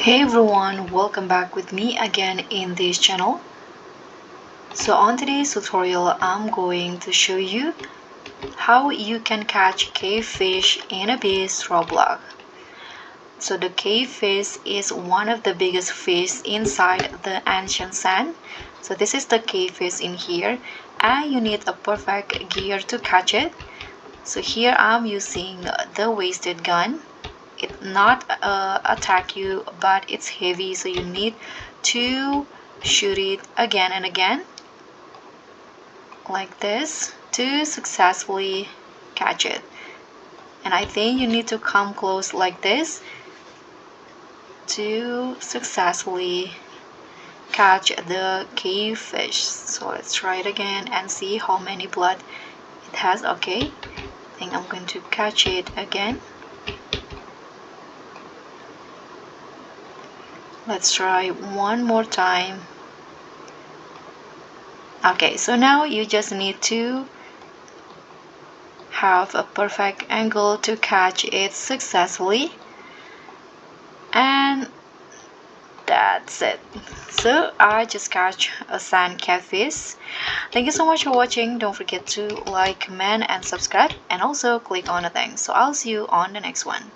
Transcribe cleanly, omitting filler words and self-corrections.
Hey everyone, welcome back with me again in this channel. So on today's tutorial, I'm going to show you how you can catch cave fish in Abyss Roblox. So the cave fish is one of the biggest fish inside the ancient sand. So this is the cave fish in here, and you need a perfect gear to catch it. So here I'm using the wasted gun. It not attack you, but it's heavy, so you need to shoot it again and again like this to successfully catch it. And I think you need to come close like this to successfully catch the cave fish. So let's try it again and see how many blood it has. Okay, I think I'm going to catch it again. Let's try one more time. Okay, so now you just need to have a perfect angle to catch it successfully, and that's it. So I just catch a sand catfish. Thank you so much for watching. Don't forget to like, comment and subscribe, and also click on the thing. So I'll see you on the next one.